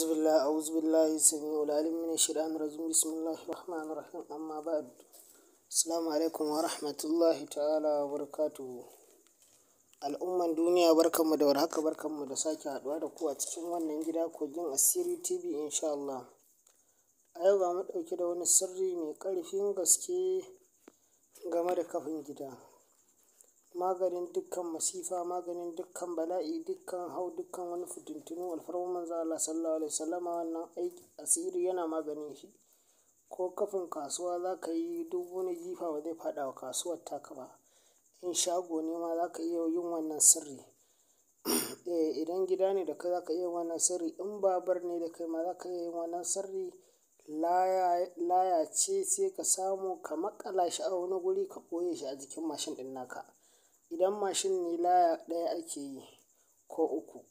أعوذ بالله السميع العليم من الشيطان الرجيم بسم الله الرحمن الرحيم أما بعد السلام عليكم ورحمة الله تعالى وبركاته. Al'umman duniya barkanmu da warhaka, barkanmu da sake haɗuwa da ku a cikin wannan gida kogin asiri TV insha Allah. A yau ga mu ɗauke da wani sirri mai ƙarfin gaske game da kafin gida. Maganin dukkan masifa, maganin dukkan bala'i, dukkan dukkan wani fitintunu, alfarman manzo Allah sallallahu alaihi wasallam. Wannan aiki asiri yana maganin shi. Ko kafin kasuwa za ka yi, duk wani jifa ba zai faɗa wa kasuwar taka ba. In shago ne ma za ka iya yin wannan sirri. Idan gida ne da kai za ka iya yin wannan sirri. In babur ne da kai ma za ka iya yin wannan sirri. Laya ce sai ka samu ka maƙala shi a wani guri ka ɓoye shi a jikin mashin ɗin naka. Idan mashin ne laya ɗaya ake yi ko uku,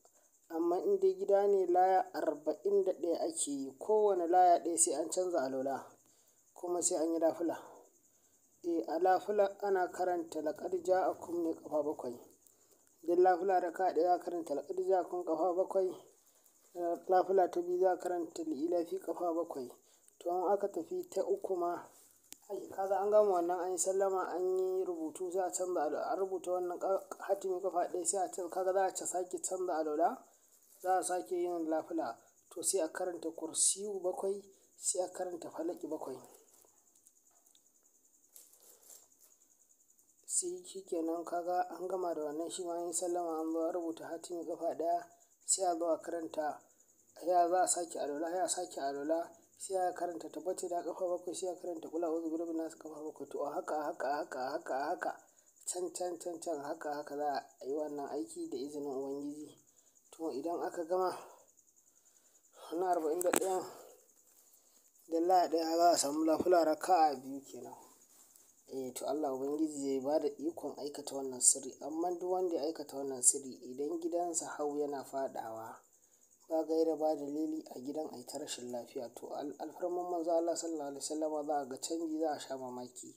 amma in dai gida ne laya 41 ake yi. Kowane laya ɗaya sai an canza alola kuma sai an yi lafula. A lafula ana karanta laƙad ja'akum ne ƙafa 7. Duk lafula raka'a ɗaya za a karanta laƙad ja'akum ƙafa 7. Lafula ta biyu za a karanta li'ilafi ƙafa 7. To in aka tafi ta uku ma, kaga an gama wannan, an yi sallama, an yi rubutu, sai a canza alola. An rubuta wannan hatimi ƙafa ɗaya sai a canza, kaga za a sake canza alola, za a sake yin lafula. To sai a karanta kursiyu 7, sai a karanta falaki 7. Sai shi kenan kaga an gama da wannan, shi ma an yi sallama, an zo a rubuta hatimi ƙafa ɗaya, sai a zo a karanta, ya za a sake alola, ya sake alola, sai a karanta tabbati da ƙafa 7, sai a karanta kul a'udhu birabbin nas ƙafa 7. To haka can haka za a yi wannan aiki da izinin Ubangiji. To idan aka gama na 41 da laya ɗaya za a samu lafula raka'a 2 kenan. To Allah Ubangiji ya ba da ikon aikata wannan sirri. Amma duk wanda ya aikata wannan sirri, idan gidansa hau yana faɗawa ba gaira ba dalili a gidan ai ta rashin lafiya, to alfarman manzo Allah sallallahu alaihi wasallam za a ga canji, za a sha mamaki.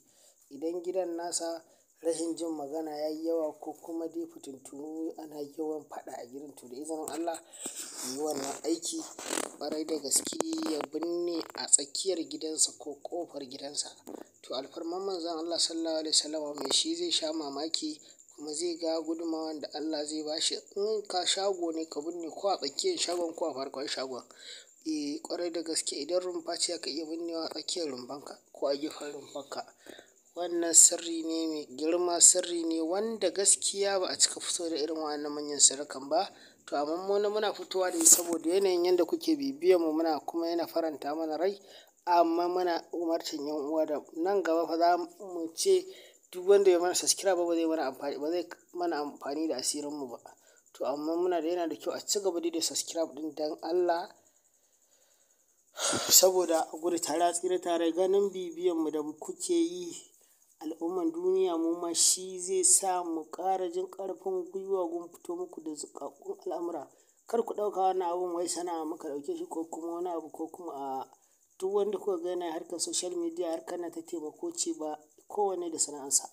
Idan gidan nasa rashin jin magana ya yi yawa ko kuma dai fitintunu ana yawan faɗa a gidan, to da izinin Allah yi wannan aiki ƙwarai da gaske ya binne a tsakiyar gidansa ko ƙofar gidansa. To alfarman manzon Allah sallallahu alaihi wasallam mai shi zai sha mamaki kuma zai ga gudunmawar da Allah zai ba shi. In ka shago ne ka binne ko a tsakiyar shagon ko a farkon shagon. Ƙwarai da gaske idan rumfa ce aka iya binnewa a tsakiyar rumfanka ko a gefen rumfanka. Wannan sirri ne mai girma, sirri ne wanda gaskiya ba a cika fito da irin wannan manyan sirrikan ba. To amma muna fitowa da shi saboda yanayin yadda kuke bibiyan mu, muna kuma yana faranta mana rai. Amma muna umartan yan uwa da nan gaba fa za mu ce duk wanda ya mana subscribe ba zai mana amfani da asirin mu ba. To amma yana da kyau a ci gaba da subscribe din dan Allah, saboda a gudu tare a tsira tare. Ganin bibiyan mu da kuke yi al'umman duniya, mu ma shi zai sa mu ƙara jin ƙarfin gwiwa gun fito muku da zuƙaƙƙun al'amura. Kar ku ɗauka wannan abun wai sana'a muka ɗauke shi ko kuma wani abu, ko kuma a duk wanda kuka ga yana harkar social media, harkar na ta taimako ce, ba kowanne da sana'arsa.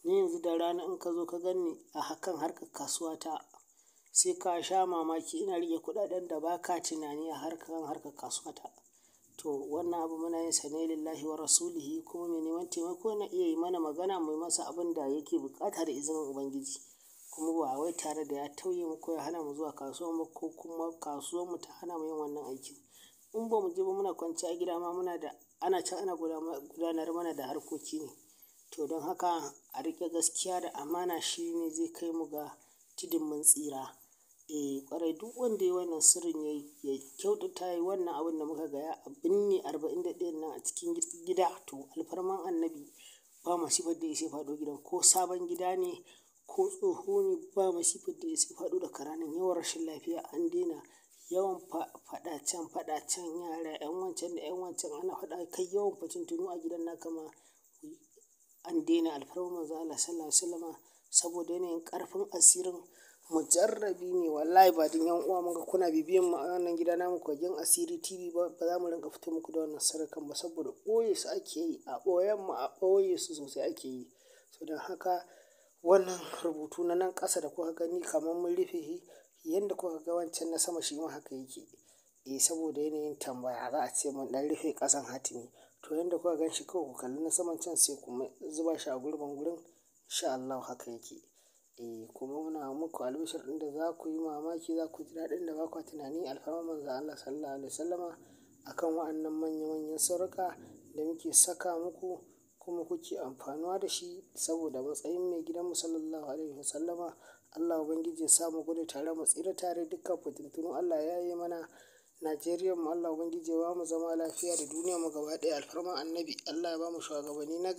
Ni yanzu da rana in ka zo ka ganni a hakan harkar kasuwa ta, sai ka sha mamaki. Ina riƙe kuɗaɗen da ba ka tunani a harkar kasuwa ta. To wannan abu muna yin sa ne lillahi wa rasulihi, kuma mai neman taimako na iya yi mana magana mai masa abin da yake buƙata da izinin Ubangiji. Kuma ba wai tare da ya tauye mu ko ya hana mu zuwa kasuwa ba, ko kuma kasuwar mu ta hana mu yin wannan aikin. In ba mu je ba muna kwance a gida ma, ana gudanar mana da harkoki ne. To don haka a riƙe gaskiya da amana, shi ne zai kai mu ga tudun mun tsira. Ƙwarai duk wanda ya yi wannan sirrin ya kyautata yi wannan abin da muka gaya a binne 41 nan a cikin gida. To alfarman annabi ba masifar da ya sai faɗo gidan, ko sabon gida ne ko tsoho ne, ba masifar da ya sai faɗo da karanin. Yawan rashin lafiya an daina, yawan faɗacen yara 'yan wancan da 'yan wancan ana faɗa, kai yawan fitintunu a gidan naka ma an daina alfarman manzo Allah sallallahu alaihi wasallam. Saboda yanayin ƙarfin asirin mujarrabi ne wallahi. Ba din yan uwa mun ga kuna bibiyan mu a wannan gida namu kogin asiri TV ba za mu rinka fito muku da wannan sirrikan ba, saboda ɓoye su ake yi. A ɓoyen mu a ɓoye su sosai ake yi. So don haka wannan rubutu na nan ƙasa da kuka gani kamar mun rufe shi, yanda kuka ga wancan na sama shi ma haka yake. Saboda yanayin tambaya za a ce mun ɗan rufe ƙasan hatimi. To yanda kuka gan shi kawai ku kalli na saman can sai kuma zuba shi a gurbin gurin insha Allahu haka yake. Kuma muna muku albishir ɗin da za ku yi mamaki, za ku ji daɗin da ba kwa tunani alfarman Manzon Allah Sallallahu Alaihi Wasallama akan wa'annan manya manyan sirrika da muke saka muku kuma kuke amfanuwa da shi saboda matsayin mai gidanmu Sallallahu Alaihi Wasallama. Allah Ubangiji ya sa mu gudu tare mu tsira tare dukkan fitintunu Allah ya yaye mana Najeriyan mu. Allah Ubangiji ya ba mu zama lafiya da duniyar mu gaba ɗaya alfarman Annabi. Allah ya ba mu shugabanni na gari.